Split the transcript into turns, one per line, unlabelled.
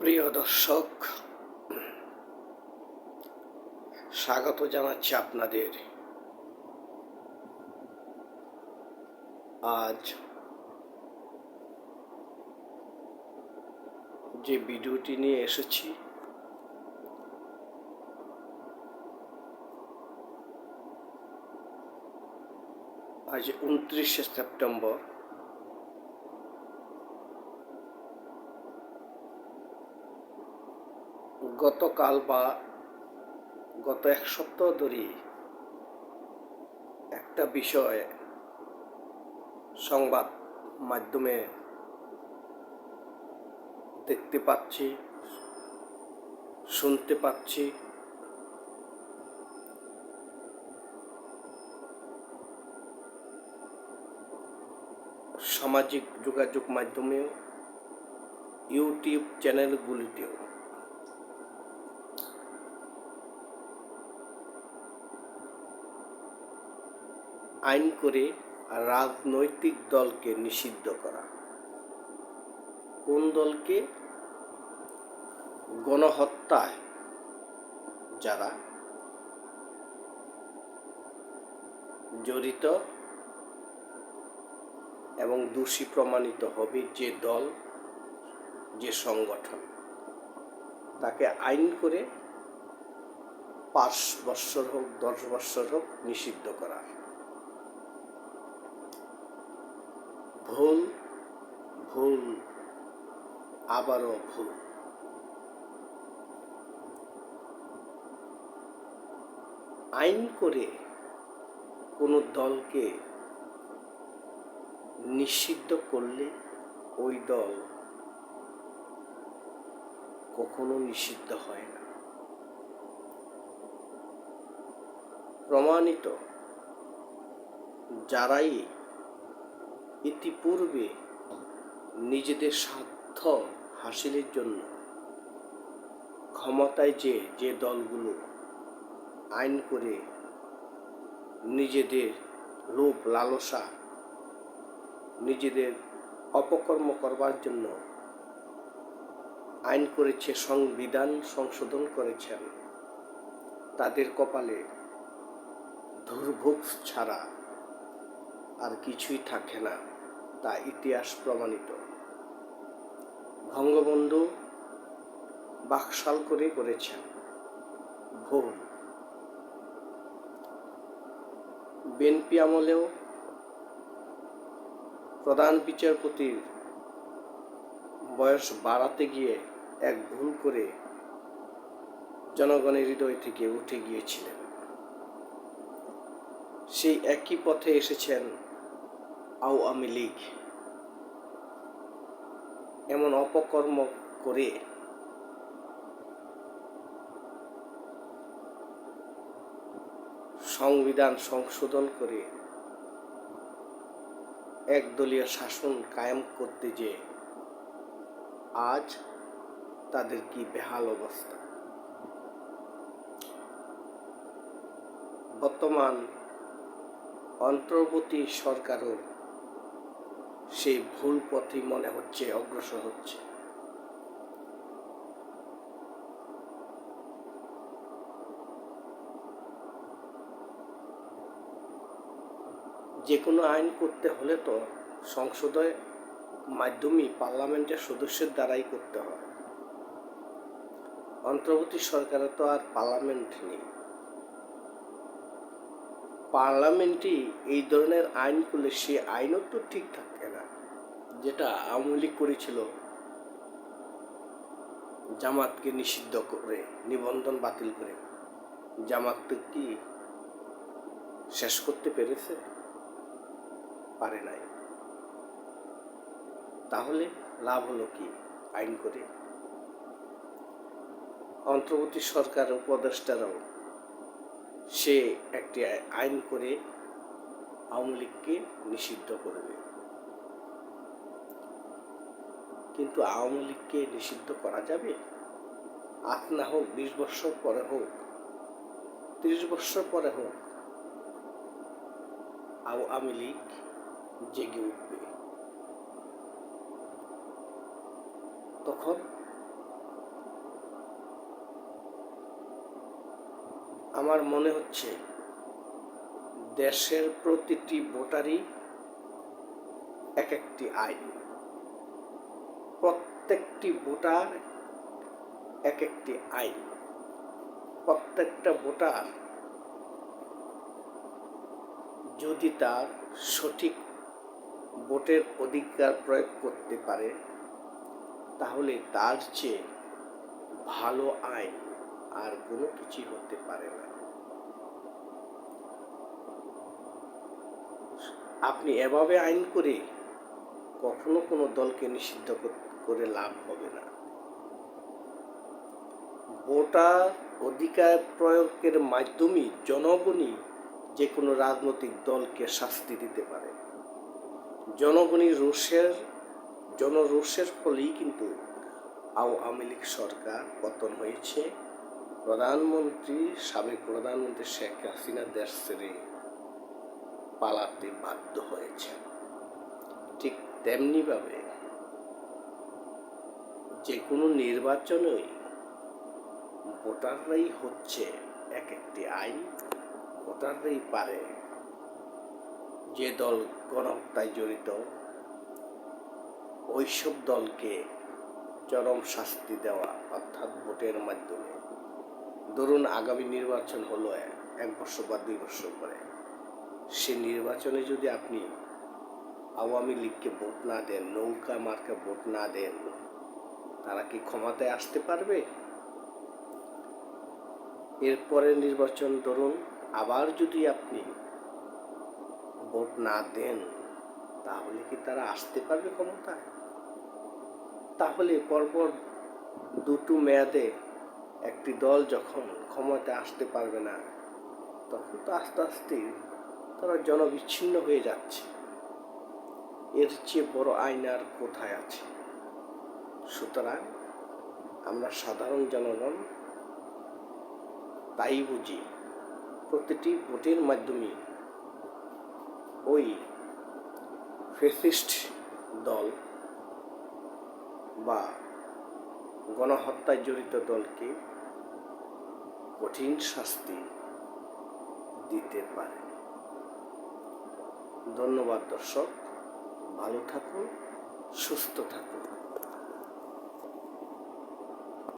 প্রিয় দর্শক, স্বাগত জানাচ্ছি আপনাদের। আজ যে ভিডিওটি নিয়ে এসেছি, আজ 29শে সেপ্টেম্বর। গতকাল বা গত এক সপ্তাহ ধরে একটা বিষয় সংবাদ মাধ্যমে দেখতে পাচ্ছি, শুনতে পাচ্ছি। সামাজিক যোগাযোগ মাধ্যমেও, ইউটিউব চ্যানেলগুলিতেও আইন করে রাজনৈতিক দলকে নিষিদ্ধ করা। কোন দলকে? গণহত্যায় যারা জড়িত এবং দোষী প্রমাণিত হবে যে দল, যে সংগঠন, তাকে আইন করে 5 বৎসর হোক 10 বৎসর হোক নিষিদ্ধ করা। ভুল, ভুল, আবারও ভুল। আইন করে কোনো দলকে নিষিদ্ধ করলে ওই দল কখনো নিষিদ্ধ হয় না। প্রমাণিত যারাই ইতিপূর্বে নিজেদের স্বার্থ হাসিলের জন্য ক্ষমতায় যে দলগুলো আইন করে নিজেদের লোভ লালসা, নিজেদের অপকর্ম করবার জন্য আইন করেছে, সংবিধান সংশোধন করেছেন, তাদের কপালে দুর্ভোগ ছাড়া আর কিছুই থাকে না, তা ইতিহাস প্রমাণিত। বঙ্গবন্ধু বাকশাল করে করেছেন, ভুল। বিএনপি আমলেও প্রধান বিচারপতির বয়স বাড়াতে গিয়ে এক ভুল করে জনগণের হৃদয় থেকে উঠে গিয়েছিলেন। সেই একই পথে এসেছেন আওয়ামী লীগ। এমন অপকর্ম করে সংবিধান সংশোধন করে একদলীয় শাসন কায়েম করতে যে আজ তাদের কি বেহাল অবস্থা। বর্তমান অন্তর্বর্তী সরকারও সেই ভুল পথই মনে হচ্ছে অগ্রসর হচ্ছে। যে কোনো আইন করতে হলে তো সংসদের মাধ্যমে পার্লামেন্টের সদস্যের দ্বারাই করতে হয়। অন্তর্বর্তী সরকারে তো আর পার্লামেন্ট নেই। পার্লামেন্টই এই ধরনের আইন করলে সে আইনও তো ঠিক থাকে না। যেটা আওয়ামী লীগ করেছিল, জামাতকে নিষিদ্ধ করে, নিবন্ধন বাতিল করে, জামাত কি শেষ করতে পেরেছে? পারে নাই। তাহলে লাভ হলো কি আইন করে? অন্তর্বর্তী সরকার উপদেষ্টারাও সে একটি আইন করে আওয়ামী লীগকে নিষিদ্ধ করবে। কিন্তু আওয়ামী লীগকে নিষিদ্ধ করা যাবে? আজ না হোক 20 বছর পরে হোক, 30 বছর পরে হোক, আওয়ামী লীগ জেগে উঠবে। তখন আমার মনে হচ্ছে দেশের প্রতিটি ভোটারই এক একটি আইন, প্রত্যেকটি ভোটার এক একটি আইন। প্রত্যেকটা ভোটার যদি তার সঠিক ভোটের অধিকার প্রয়োগ করতে পারে, তাহলে তার চেয়ে ভালো আইন আর কোনো কিছু হতে পারে না। আপনি এভাবে আইন করে কখনো কোনো দলকে নিষিদ্ধ করে লাভ হবে না। ভোটার অধিকার প্রয়োগের মাধ্যমে জনগণই যে কোনো রাজনৈতিক দলকে শাস্তি দিতে পারে। জনরোষের ফলেই কিন্তু আওয়ামী লীগ সরকার পতন হয়েছে। সাবেক প্রধানমন্ত্রী শেখ হাসিনা দেশ ছেড়ে পালাতে বাধ্য হয়েছে। ঠিক তেমনিভাবে যে কোনো নির্বাচনেই ভোটাররাই হচ্ছে এক একটি আইন। ভোটাররাই পারে যে দল গণহত্যায় জড়িত ওইসব দলকে চরম শাস্তি দেওয়া, অর্থাৎ ভোটের মাধ্যমে। ধরুন আগামী নির্বাচন হলো 1 বছর বা 2 বছর পরে, সে নির্বাচনে যদি আপনি আওয়ামী লীগকে ভোট না দেন, নৌকা মার্কা ভোট না দেন, তারা কি ক্ষমতায় আসতে পারবে? এরপরে নির্বাচন ধরুন আবার যদি আপনি ভোট না দেন, তাহলে কি তারা আসতে পারবে ক্ষমতায়? তাহলে পরপর দুটো মেয়াদে একটি দল যখন ক্ষমতায় আসতে পারবে না, তখন তো আস্তে আস্তে তারা জনবিচ্ছিন্ন হয়ে যাচ্ছে। এর চেয়ে বড় আইন আর কোথায় আছে? সুতরাং আমরা সাধারণ জনগণ তাই বুঝি, প্রতিটি ভোটের মাধ্যমে ওই ফ্যাসিস্ট দল বা গণহত্যায় জড়িত দলকে কঠিন শাস্তি দিতে পারে। ধন্যবাদ দর্শক, ভালো থাকুন, সুস্থ থাকুন।